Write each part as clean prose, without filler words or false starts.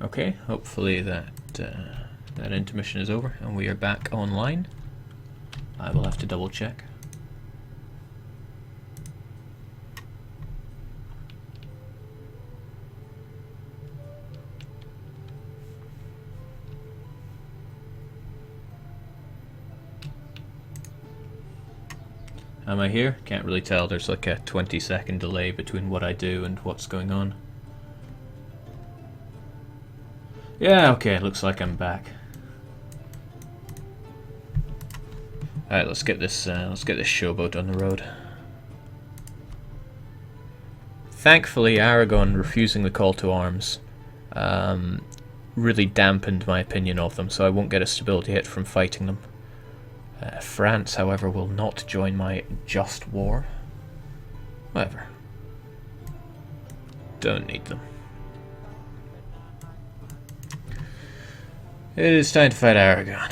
Okay, hopefully that that intermission is over and we are back online. I will have to double check. Am I here? Can't really tell. There's like a 20-second delay between what I do and what's going on. Yeah, okay, looks like I'm back. Alright, let's get this showboat on the road. Thankfully, Aragon refusing the call to arms really dampened my opinion of them, so I won't get a stability hit from fighting them. France, however, will not join my just war. Whatever. Don't need them. It is time to fight Aragon.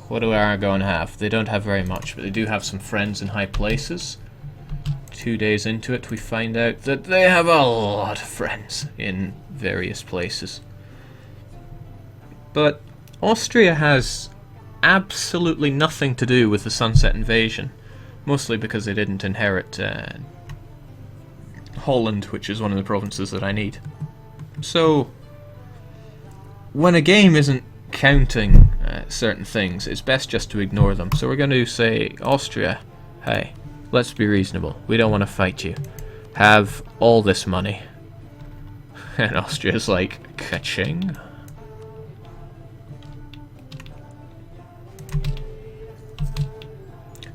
What do Aragon have? They don't have very much, but they do have some friends in high places. 2 days into it, we find out that they have a lot of friends in various places. But Austria has absolutely nothing to do with the Sunset Invasion, mostly because they didn't inherit Holland, which is one of the provinces that I need. So, when a game isn't counting certain things, it's best just to ignore them. So we're going to say, Austria, hey, let's be reasonable. We don't want to fight you. Have all this money. And Austria's like, ka-ching.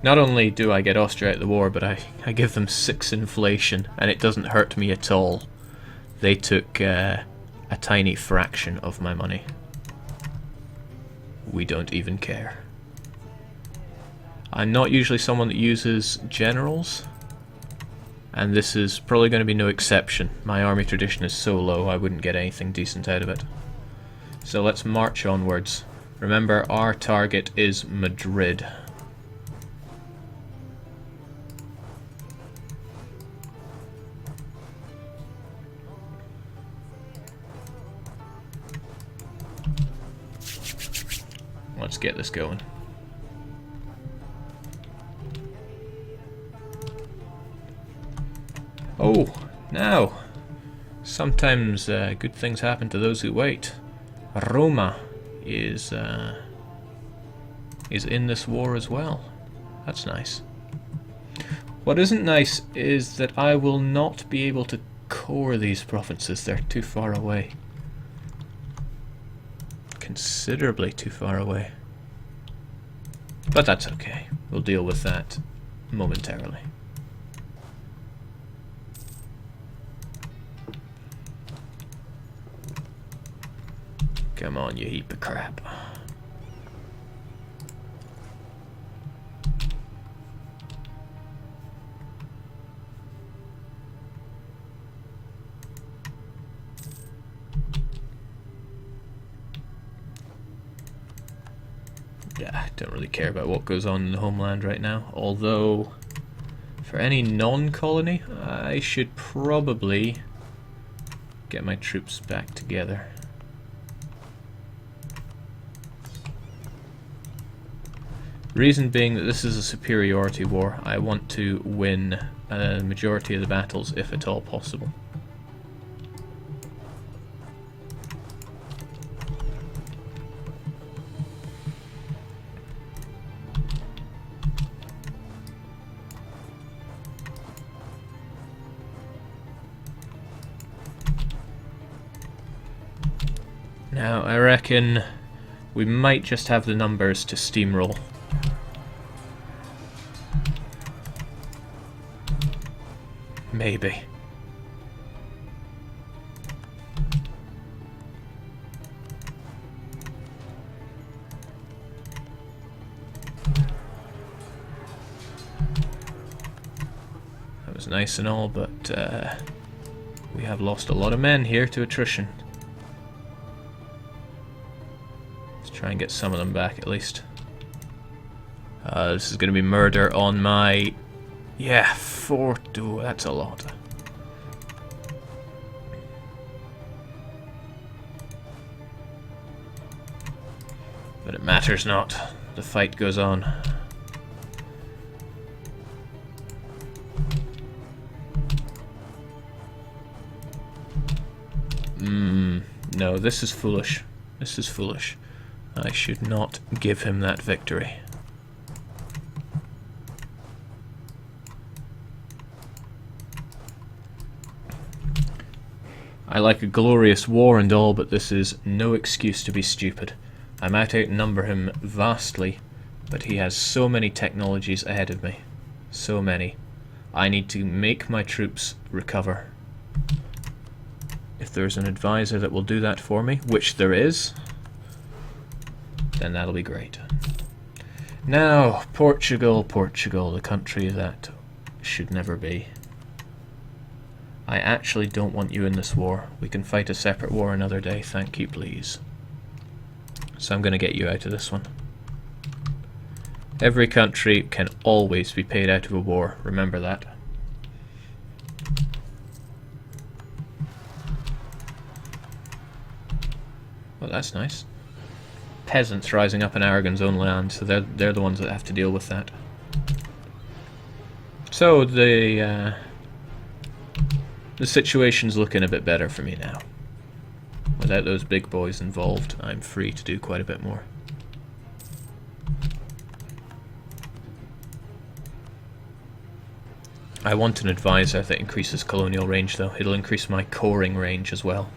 Not only do I get Austria at the war, but I give them 6 inflation, and it doesn't hurt me at all. They took a tiny fraction of my money. We don't even care. I'm not usually someone that uses generals, and this is probably going to be no exception. My army tradition is so low I wouldn't get anything decent out of it. So let's march onwards. Remember, our target is Madrid. Let's get this going. Oh, now, sometimes good things happen to those who wait. Roma is in this war as well. That's nice. What isn't nice is that I will not be able to core these provinces. They're too far away. Considerably too far away. But that's okay. We'll deal with that momentarily. Come on, you heap of crap. Yeah, don't really care about what goes on in the homeland right now, although for any non-colony I should probably get my troops back together. Reason being that this is a superiority war. I want to win a majority of the battles if at all possible. Now, I reckon we might just have the numbers to steamroll. Maybe. That was nice and all, but we have lost a lot of men here to attrition. Try and get some of them back at least. This is going to be murder on my... Yeah, 4-2, that's a lot. But it matters not. The fight goes on. No, this is foolish. This is foolish. I should not give him that victory. I like a glorious war and all, but this is no excuse to be stupid. I might outnumber him vastly, but he has so many technologies ahead of me. So many. I need to make my troops recover. If there's an advisor that will do that for me, which there is, then that'll be great. Now, Portugal, Portugal, the country that should never be. I actually don't want you in this war. We can fight a separate war another day, thank you please. So I'm going to get you out of this one. Every country can always be paid out of a war, remember that. Well, that's nice. Peasants rising up in Aragon's own land, so they're the ones that have to deal with that. So the situation's looking a bit better for me now. Without those big boys involved, I'm free to do quite a bit more. I want an advisor that increases colonial range though. It'll increase my coring range as well.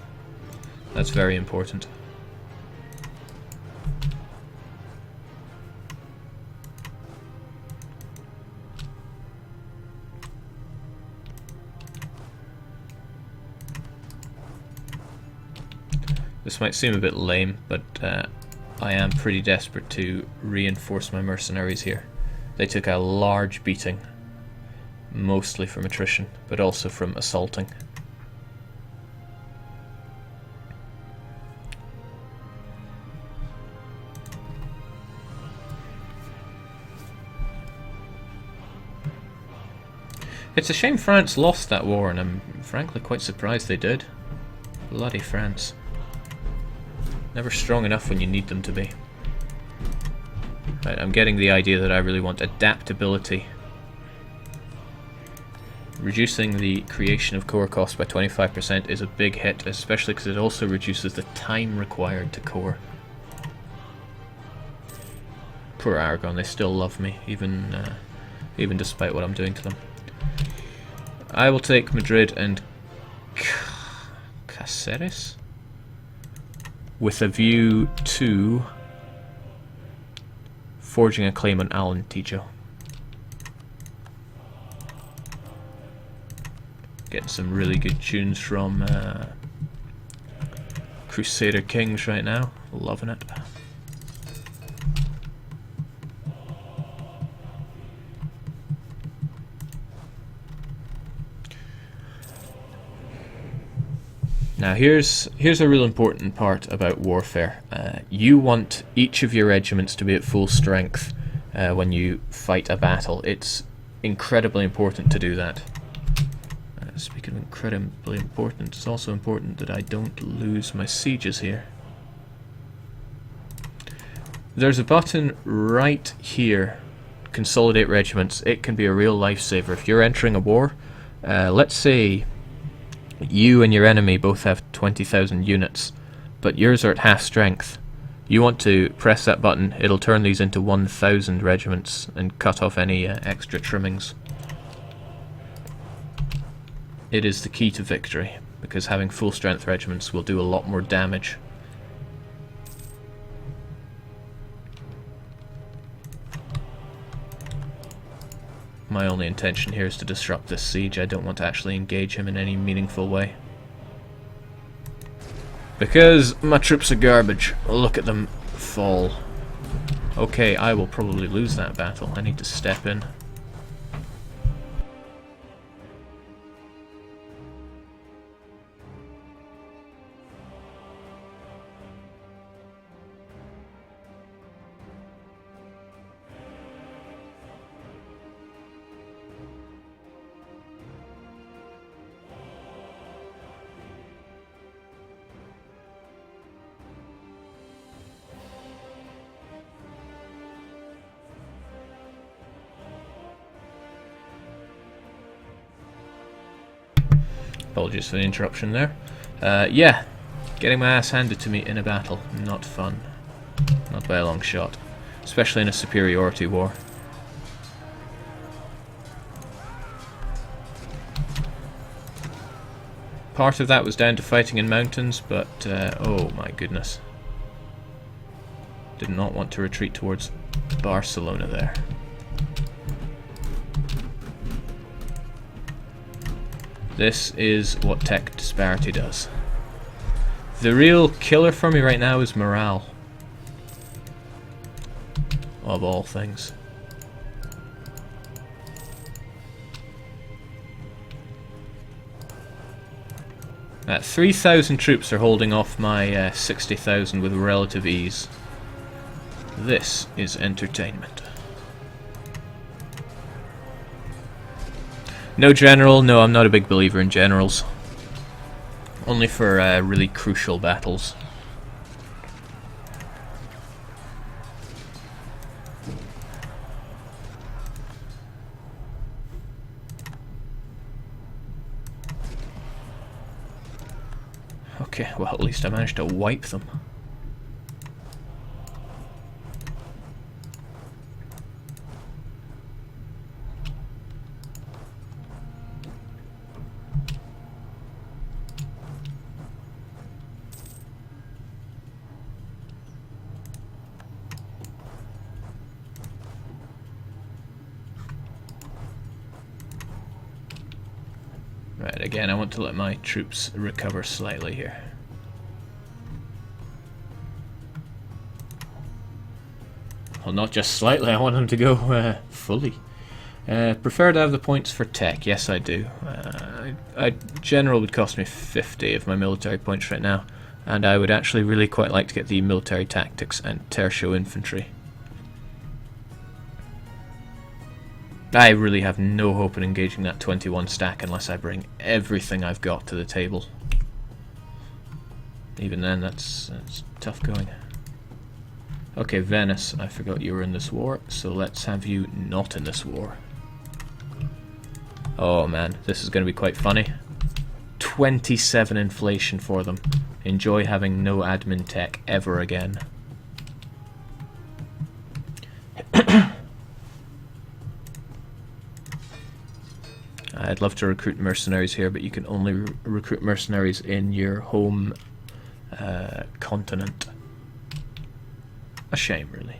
That's very important. This might seem a bit lame, but I am pretty desperate to reinforce my mercenaries here. They took a large beating, mostly from attrition, but also from assaulting. It's a shame France lost that war, and I'm frankly quite surprised they did. Bloody France. Never strong enough when you need them to be. Right, I'm getting the idea that I really want adaptability. Reducing the creation of core cost by 25% is a big hit, especially because it also reduces the time required to core. Poor Aragon, they still love me, even despite what I'm doing to them. I will take Madrid and Cáceres with a view to forging a claim on Alentejo. Getting some really good tunes from Crusader Kings right now. Loving it. Now here's a real important part about warfare. You want each of your regiments to be at full strength when you fight a battle. It's incredibly important to do that. Speaking of incredibly important, it's also important that I don't lose my sieges here. There's a button right here, Consolidate Regiments. It can be a real lifesaver. If you're entering a war, let's say you and your enemy both have 20,000 units, but yours are at half strength. You want to press that button, it'll turn these into 1,000 regiments and cut off any extra trimmings. It is the key to victory, because having full strength regiments will do a lot more damage. My only intention here is to disrupt this siege. I don't want to actually engage him in any meaningful way. Because my troops are garbage. Look at them fall. Okay, I will probably lose that battle. I need to step in. Apologies for the interruption there. Yeah, getting my ass handed to me in a battle. Not fun. Not by a long shot. Especially in a superiority war. Part of that was down to fighting in mountains, but oh my goodness. Did not want to retreat towards Barcelona there. This is what tech disparity does. The real killer for me right now is morale. Of all things. 3,000 troops are holding off my 60,000 with relative ease. This is entertainment. No general. No, I'm not a big believer in generals. Only for really crucial battles. Okay, well at least I managed to wipe them. Right, again, I want to let my troops recover slightly here. Well, not just slightly, I want them to go fully. Prefer to have the points for tech, yes I do. General would cost me 50 of my military points right now, and I would actually really quite like to get the military tactics and tertio infantry. I really have no hope in engaging that 21 stack unless I bring everything I've got to the table. Even then, that's tough going. Okay, Venice, I forgot you were in this war, so let's have you not in this war. Oh man, this is going to be quite funny. 27 inflation for them. Enjoy having no admin tech ever again. I'd love to recruit mercenaries here, but you can only recruit mercenaries in your home continent. A shame, really.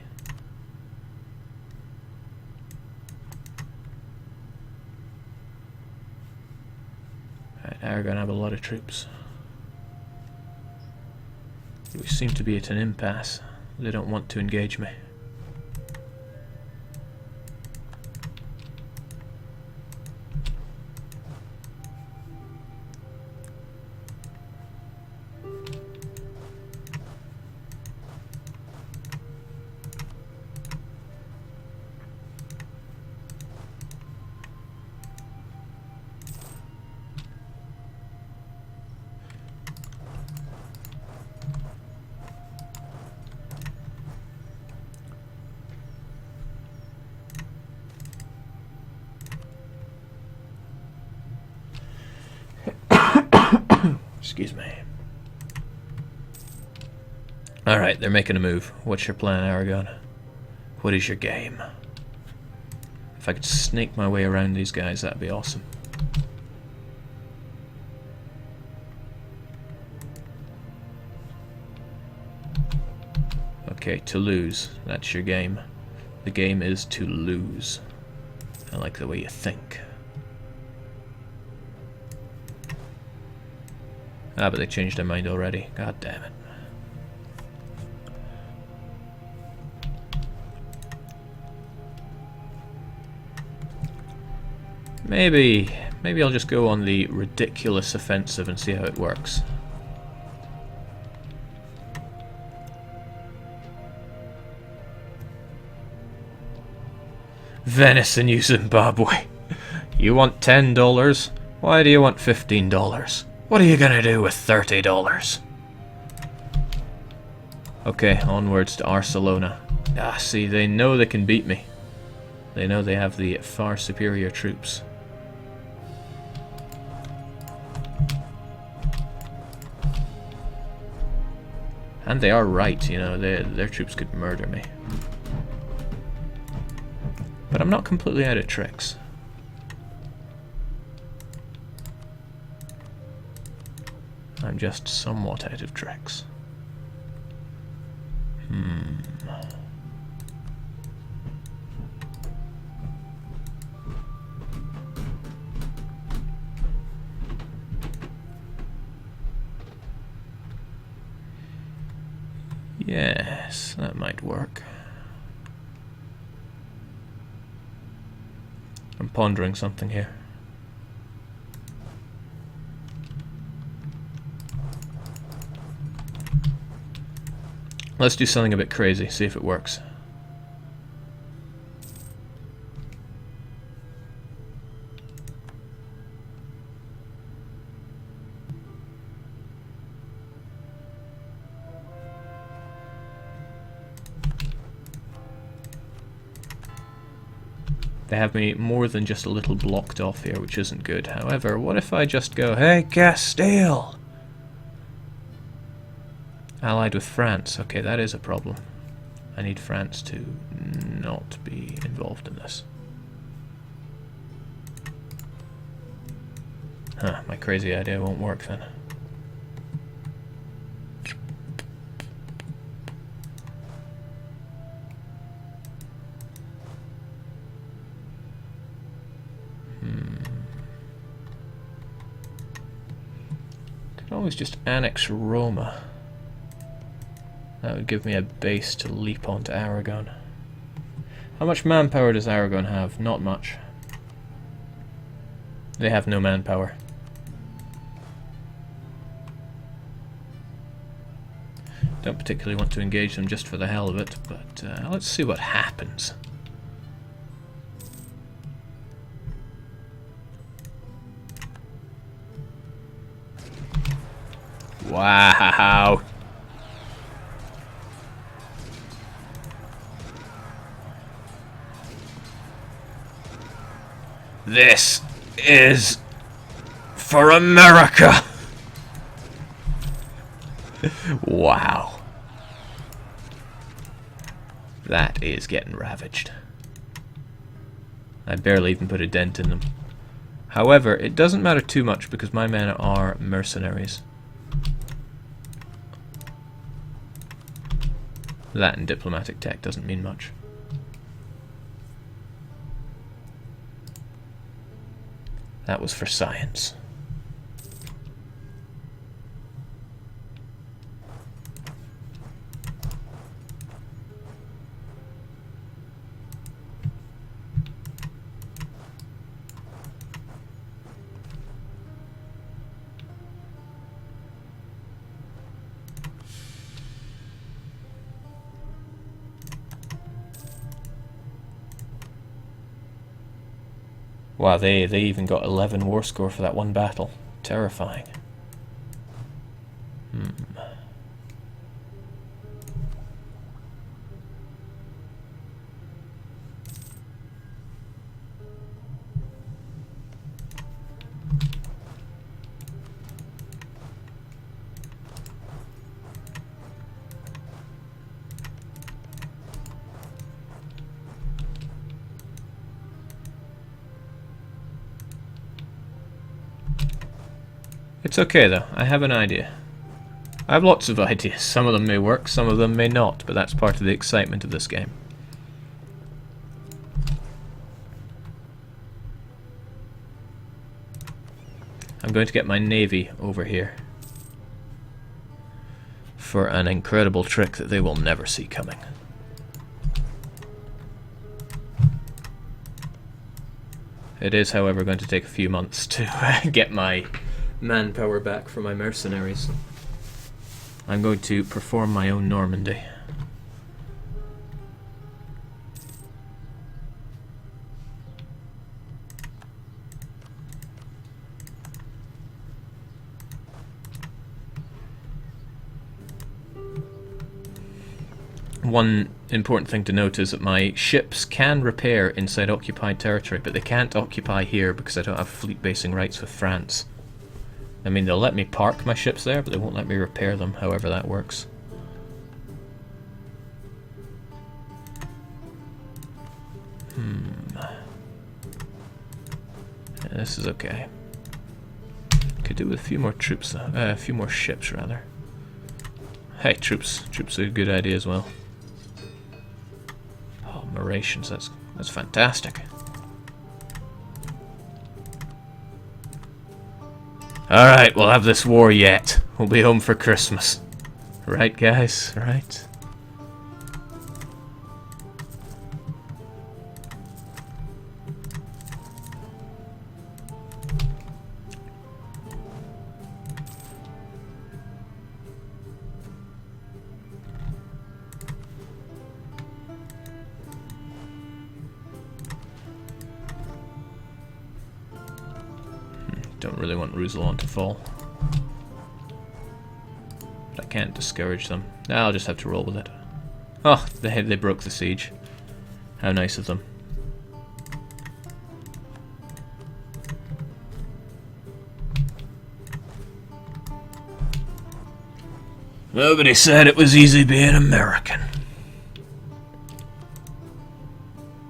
Right, Aragon have a lot of troops. We seem to be at an impasse. They don't want to engage me. Excuse me. Alright, they're making a move. What's your plan, Aragon? What is your game? If I could snake my way around these guys, that'd be awesome. Okay, to lose. That's your game. The game is to lose. I like the way you think. Ah, but they changed their mind already. God damn it. Maybe I'll just go on the ridiculous offensive and see how it works. Venice and you, Zimbabwe. You want $10? Why do you want $15? What are you gonna do with $30? Okay, onwards to Barcelona. Ah, see, they know they can beat me. They know they have the far superior troops. And they are right, you know, their troops could murder me. But I'm not completely out of tricks. I'm just somewhat out of tricks. Yes, that might work. I'm pondering something here. Let's do something a bit crazy, see if it works. They have me more than just a little blocked off here, which isn't good. However, what if I just go, hey, Castile! Allied with France. Okay, that is a problem. I need France to not be involved in this. Huh, my crazy idea won't work then. Could always just annex Roma. That would give me a base to leap onto Aragon. How much manpower does Aragon have? Not much. They have no manpower. Don't particularly want to engage them just for the hell of it, but let's see what happens. Wow! This is for America! Wow. That is getting ravaged. I barely even put a dent in them. However, it doesn't matter too much because my men are mercenaries. That and diplomatic tech doesn't mean much. That was for science. Wow, they even got 11 war score for that one battle. Terrifying. It's okay though, I have an idea. I have lots of ideas. Some of them may work, some of them may not, but that's part of the excitement of this game. I'm going to get my navy over here for an incredible trick that they will never see coming. It is, however, going to take a few months to get my manpower back for my mercenaries. I'm going to perform my own Normandy. One important thing to note is that my ships can repair inside occupied territory, but they can't occupy here because I don't have fleet basing rights with France. I mean, they'll let me park my ships there, but they won't let me repair them, however that works. this is okay. Could do with a few more troops, a few more ships rather. Hey, troops are a good idea as well. Oh, more rations, that's fantastic. Alright, we'll have this war yet. We'll be home for Christmas. Right, guys? Right? Don't really want Roussillon to fall. But I can't discourage them. I'll just have to roll with it. Oh, they broke the siege. How nice of them. Nobody said it was easy being American.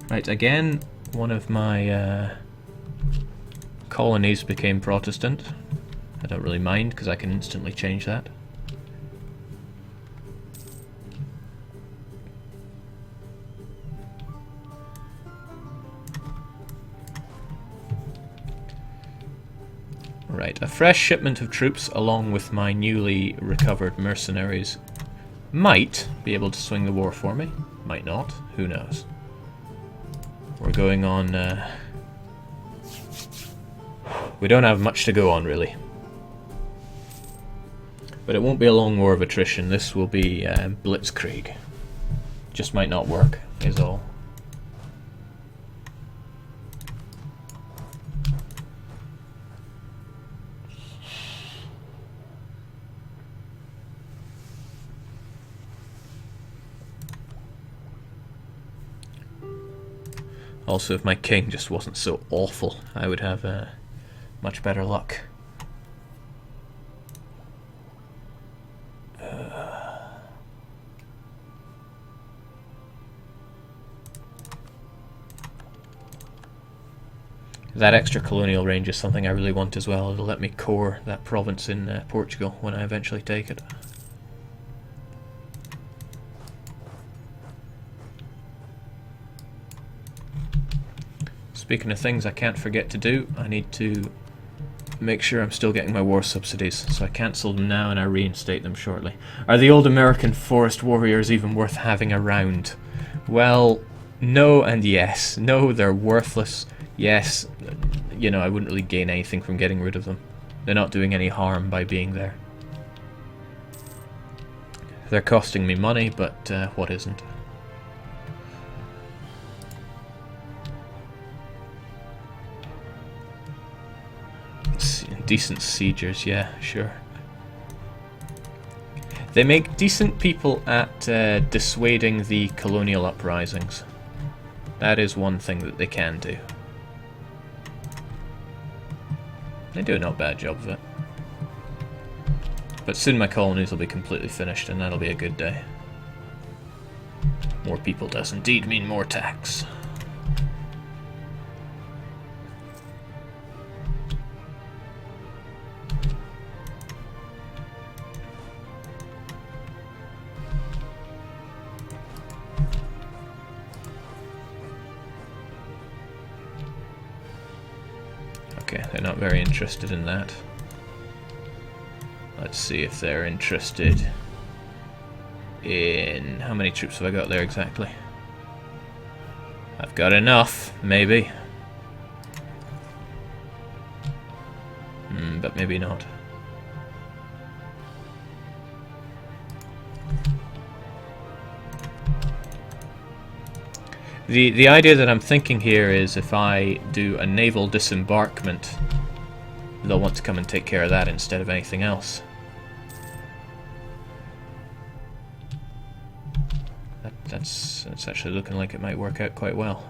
Right, again, one of my colonies became Protestant. I don't really mind because I can instantly change that. Right, a fresh shipment of troops along with my newly recovered mercenaries might be able to swing the war for me. Might not, who knows. We're going on... we don't have much to go on, really. But it won't be a long war of attrition. This will be blitzkrieg. Just might not work, is all. Also, if my king just wasn't so awful, I would have much better luck. That extra colonial range is something I really want as well. It'll let me core that province in Portugal when I eventually take it. Speaking of things I can't forget to do, I need to make sure I'm still getting my war subsidies, so I cancel them now and I reinstate them shortly. Are the old American forest warriors even worth having around? Well, no and yes. No, they're worthless. Yes, you know, I wouldn't really gain anything from getting rid of them. They're not doing any harm by being there. They're costing me money, but what isn't? Decent siegers, yeah, sure. They make decent people at dissuading the colonial uprisings. That is one thing that they can do. They do a not bad job of it. But soon my colonies will be completely finished and that'll be a good day. More people does indeed mean more tax. Okay, they're not very interested in that. Let's see if they're interested in... How many troops have I got there exactly? I've got enough, maybe. But maybe not. The idea that I'm thinking here is if I do a naval disembarkment, they'll want to come and take care of that instead of anything else. That's actually looking like it might work out quite well.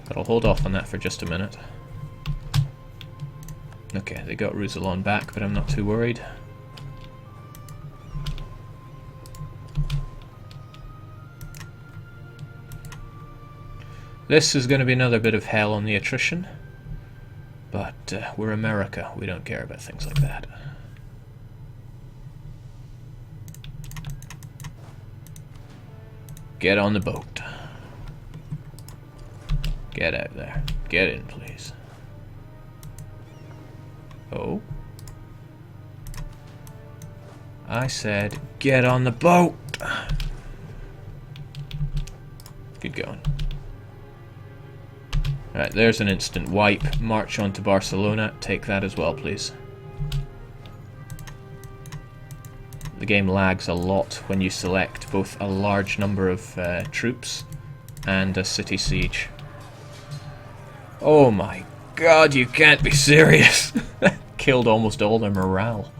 But I'll hold off on that for just a minute. Okay, they got Roussillon back, but I'm not too worried. This is going to be another bit of hell on the attrition, but we're America, we don't care about things like that. Get on the boat. Get out there. Get in, please. Oh? I said, get on the boat! Good going. Right, there's an instant wipe. March on to Barcelona. Take that as well, please. The game lags a lot when you select both a large number of troops and a city siege. Oh my god, you can't be serious! Killed almost all their morale.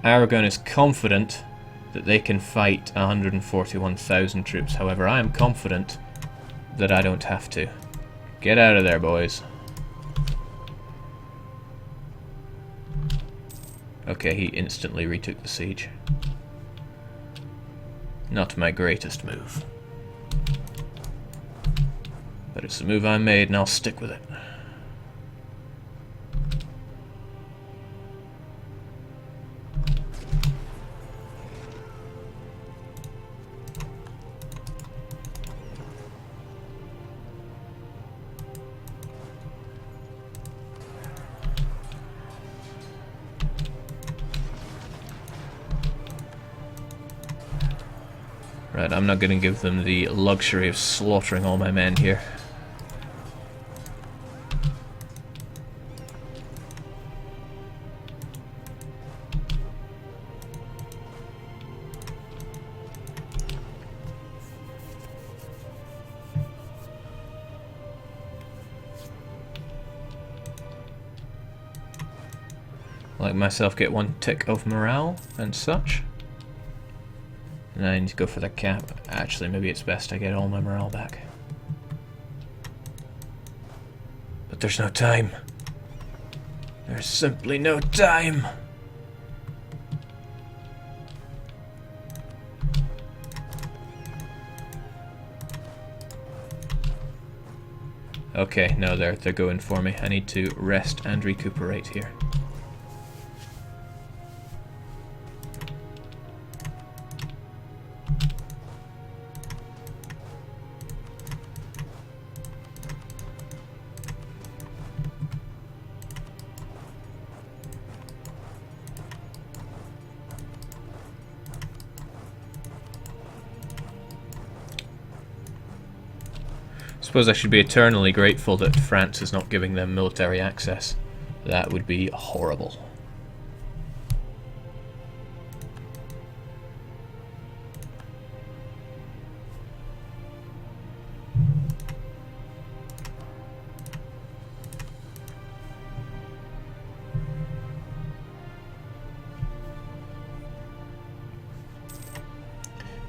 Aragon is confident that they can fight 141,000 troops. However, I am confident that I don't have to. Get out of there, boys. Okay, he instantly retook the siege. Not my greatest move. But it's the move I made and I'll stick with it. Right, I'm not going to give them the luxury of slaughtering all my men here. Let myself get one tick of morale and such. And I need to go for the cap. Actually, maybe it's best I get all my morale back. But there's no time. There's simply no time. Okay, no, they're going for me. I need to rest and recuperate here. Suppose I should be eternally grateful that France is not giving them military access. That would be horrible.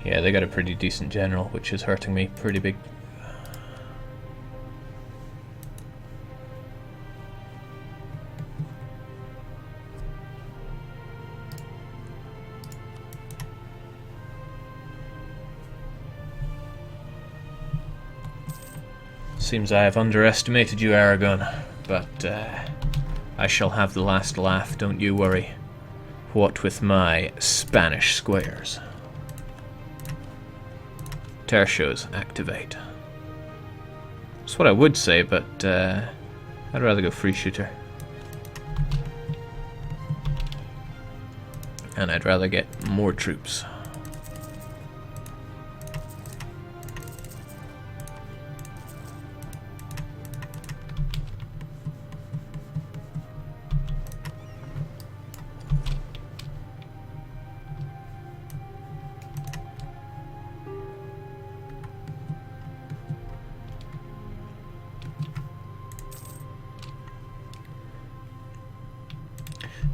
Yeah, they got a pretty decent general, which is hurting me pretty big. Seems I have underestimated you, Aragon, but I shall have the last laugh, don't you worry. What with my Spanish squares? Tertios, activate. That's what I would say, but I'd rather go free shooter. And I'd rather get more troops.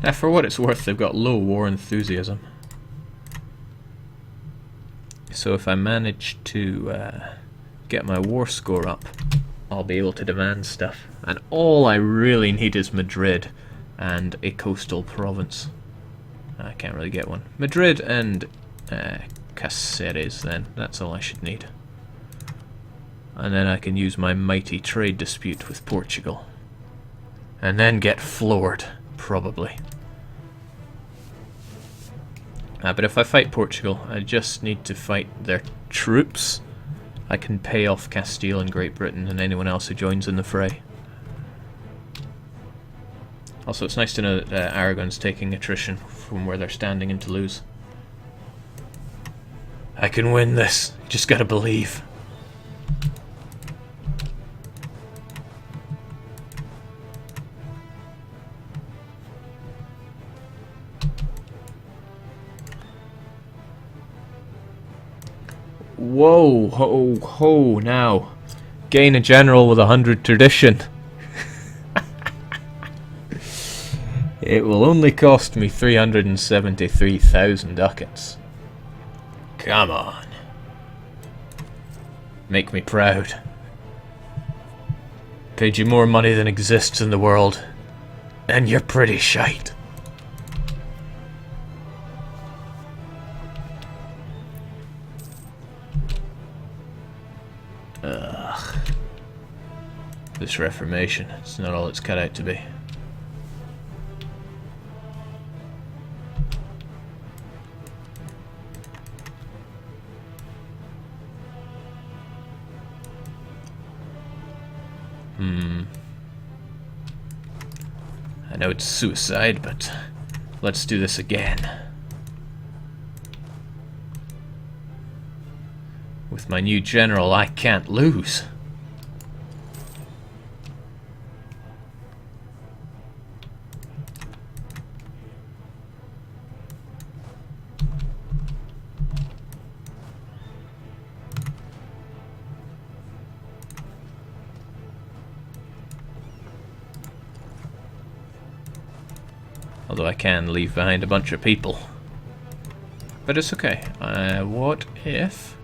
Now, for what it's worth, they've got low war enthusiasm. So if I manage to get my war score up, I'll be able to demand stuff. And all I really need is Madrid, and a coastal province. I can't really get one. Madrid and Cáceres then. That's all I should need. And then I can use my mighty trade dispute with Portugal. And then get floored, probably. But if I fight Portugal, I just need to fight their troops. I can pay off Castile and Great Britain and anyone else who joins in the fray. Also, it's nice to know that Aragon's taking attrition from where they're standing in Toulouse. I can win this. Just gotta believe. Whoa, ho, ho, now. Gain a general with 100 tradition. It will only cost me 373,000 ducats. Come on. Make me proud. Paid you more money than exists in the world, and you're pretty shite. Ugh. This Reformation, it's not all it's cut out to be. I know it's suicide, but let's do this again. With my new general, I can't lose. Although I can leave behind a bunch of people. But it's okay. What if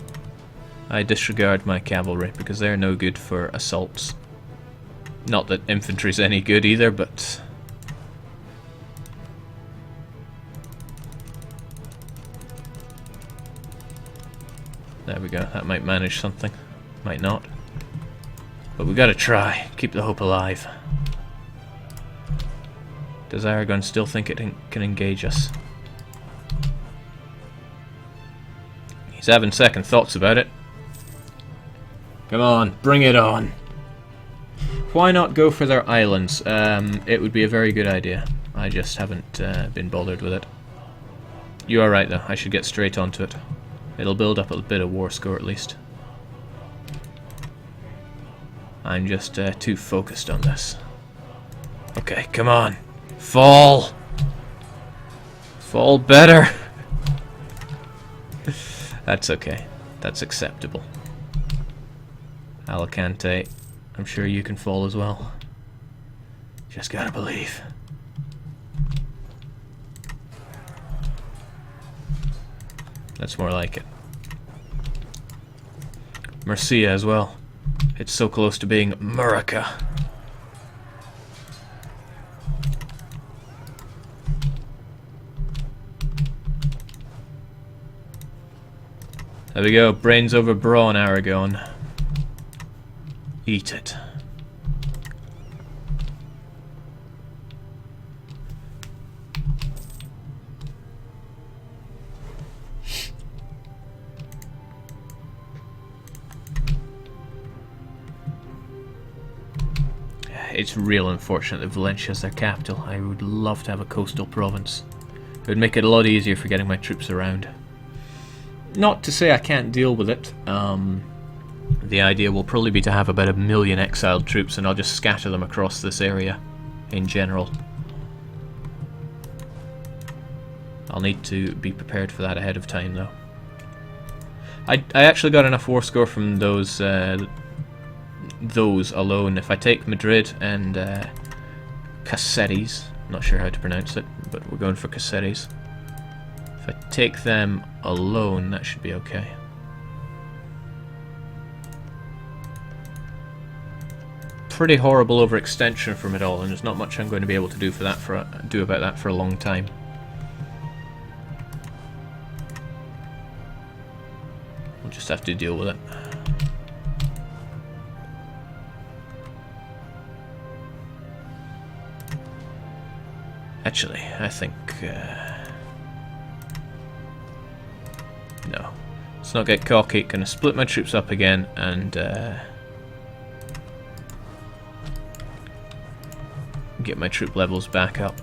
I disregard my cavalry, because they're no good for assaults. Not that infantry's any good either, but... There we go, that might manage something. Might not. But we gotta try, keep the hope alive. Does Aragon still think it can engage us? He's having second thoughts about it. Come on, bring it on. Why not go for their islands? It would be a very good idea. I just haven't been bothered with it. You are right though, I should get straight onto it. It'll build up a bit of war score at least. I'm just too focused on this. Okay, come on. Fall! Fall better! That's okay. That's acceptable. Alicante, I'm sure you can fall as well. Just gotta believe. That's more like it. Murcia as well. It's so close to being Murica. There we go, brains over brawn, Aragon. Eat it. It's real unfortunate that Valencia is their capital. I would love to have a coastal province. It would make it a lot easier for getting my troops around. Not to say I can't deal with it. The idea will probably be to have about 1 million exiled troops and I'll just scatter them across this area in general. I'll need to be prepared for that ahead of time though. I actually got enough war score from those alone. If I take Madrid and Cáceres, not sure how to pronounce it, but we're going for Cáceres. If I take them alone, that should be okay. pretty horrible overextension from it all, and there's not much I'm going to be able to do do about that for a long time. We'll just have to deal with it. Actually, I think no. Let's not get cocky. Gonna split my troops up again and get my troop levels back up.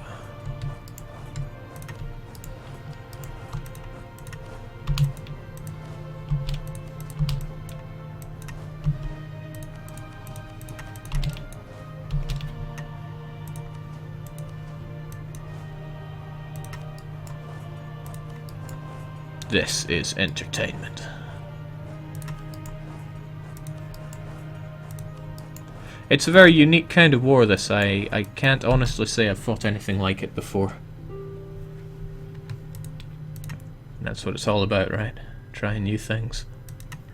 This is entertainment. It's a very unique kind of war, this. I can't honestly say I've fought anything like it before. And that's what it's all about, right? Trying new things.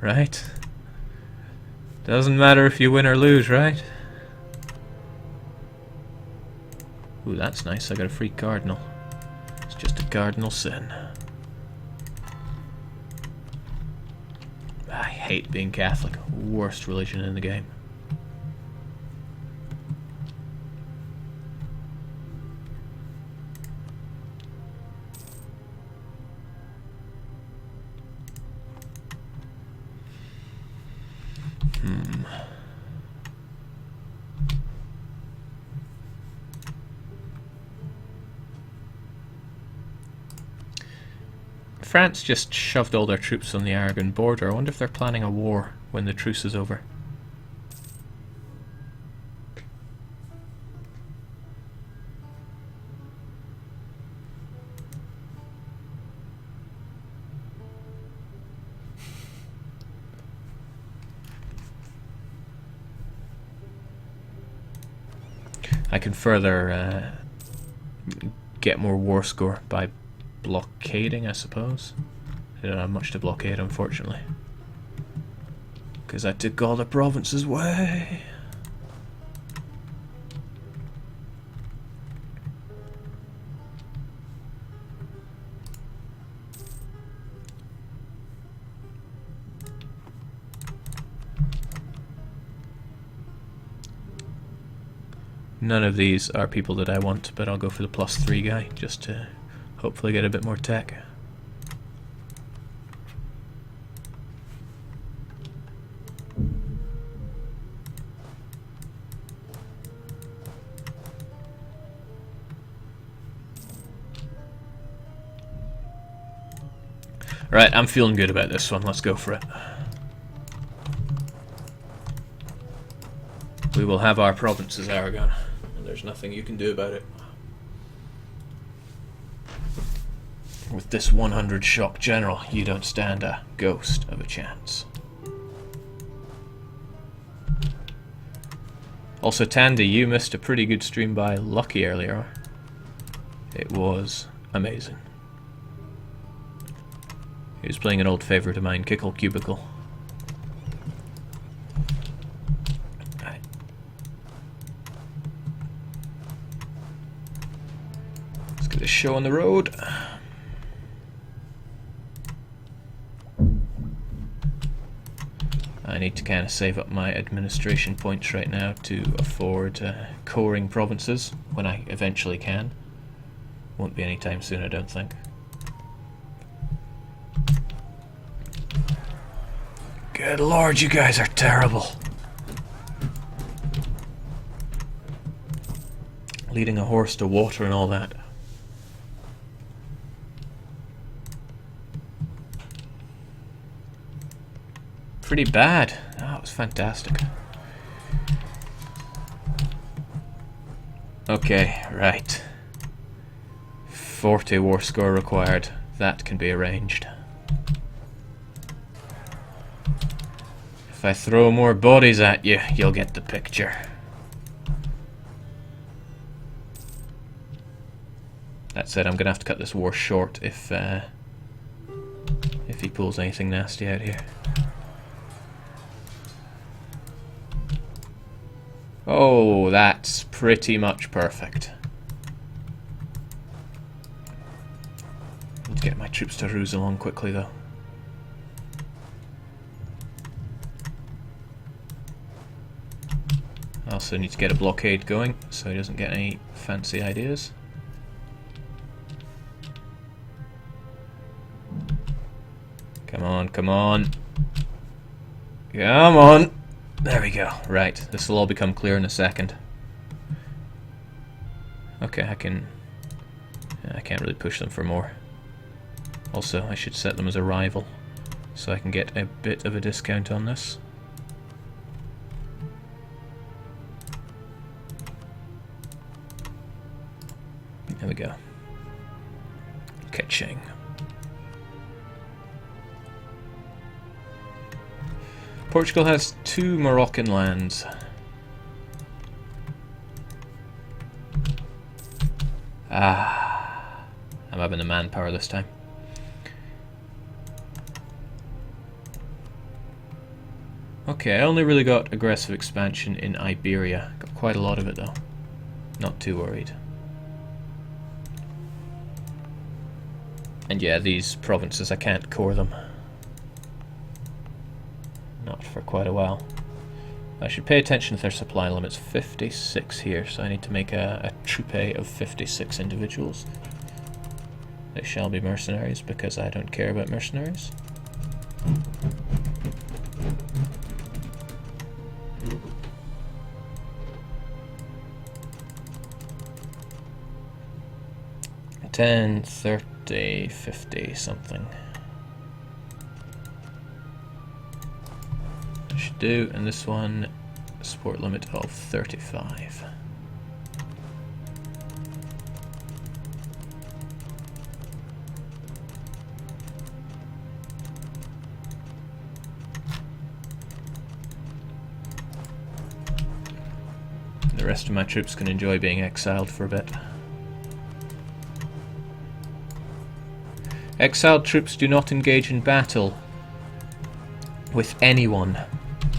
Right? Doesn't matter if you win or lose, right? Ooh, that's nice. I got a free cardinal. It's just a cardinal sin. I hate being Catholic. Worst religion in the game. France just shoved all their troops on the Aragon border. I wonder if they're planning a war when the truce is over. I can further get more war score by blockading, I suppose. I don't have much to blockade, unfortunately, because I took all the provinces away. None of these are people that I want, but I'll go for the +3 guy, just to hopefully get a bit more tech. Right, I'm feeling good about this one. Let's go for it. We will have our provinces, Aragon, and there's nothing you can do about it. With this 100 shock general, you don't stand a ghost of a chance. Also, Tandy, you missed a pretty good stream by Lucky earlier. It was amazing. He was playing an old favourite of mine, Kickle Cubicle. Right. Let's get this show on the road. I need to kind of save up my administration points right now to afford coring provinces when I eventually can. Won't be anytime soon, I don't think. Good lord, you guys are terrible. Leading a horse to water and all that. Pretty bad. That was fantastic. Okay, right. 40 war score required. That can be arranged. If I throw more bodies at you, you'll get the picture. That said, I'm gonna have to cut this war short if he pulls anything nasty out here. Oh, that's pretty much perfect. Need to get my troops to ruse along quickly though. I also need to get a blockade going so he doesn't get any fancy ideas. Come on, come on. Come on! There we go. Right, this will all become clear in a second. Okay, I can't really push them for more. Also, I should set them as a rival so I can get a bit of a discount on this. There we go. Catching. Portugal has 2 Moroccan lands. Ah, I'm having the manpower this time. Okay, I only really got aggressive expansion in Iberia. Got quite a lot of it though. Not too worried. And yeah, these provinces, I can't core them. Not for quite a while. I should pay attention to their supply limits. 56 here, so I need to make a troupe of 56 individuals. They shall be mercenaries because I don't care about mercenaries. $10, $30, $50 something. Should do, and this one, support limit of 35. The rest of my troops can enjoy being exiled for a bit. Exiled troops do not engage in battle with anyone.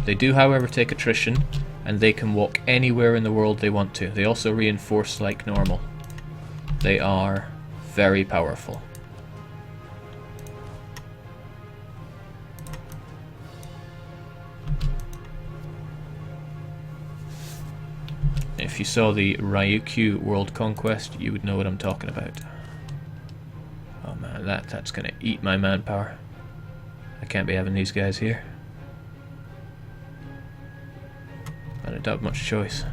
They do, however, take attrition, and they can walk anywhere in the world they want to. They also reinforce like normal. They are very powerful. If you saw the Ryukyu World Conquest, you would know what I'm talking about. Oh man, that's gonna eat my manpower. I can't be having these guys here. I don't have much choice.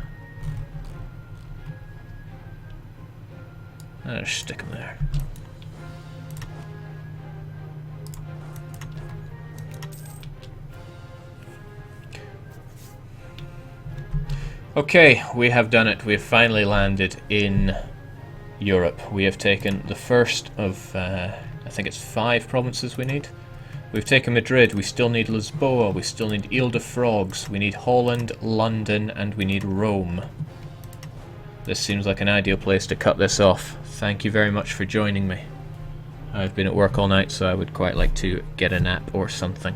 I'll just stick them there. Okay, we have done it. We have finally landed in Europe. We have taken the first of, I think it's 5 provinces we need. We've taken Madrid, we still need Lisboa, we still need Ile de Frogs, we need Holland, London, and we need Rome. This seems like an ideal place to cut this off. Thank you very much for joining me. I've been at work all night, so I would quite like to get a nap or something.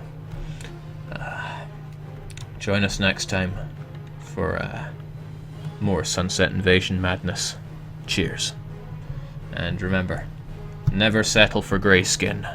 Join us next time for more Sunset Invasion madness. Cheers. And remember, never settle for grey skin.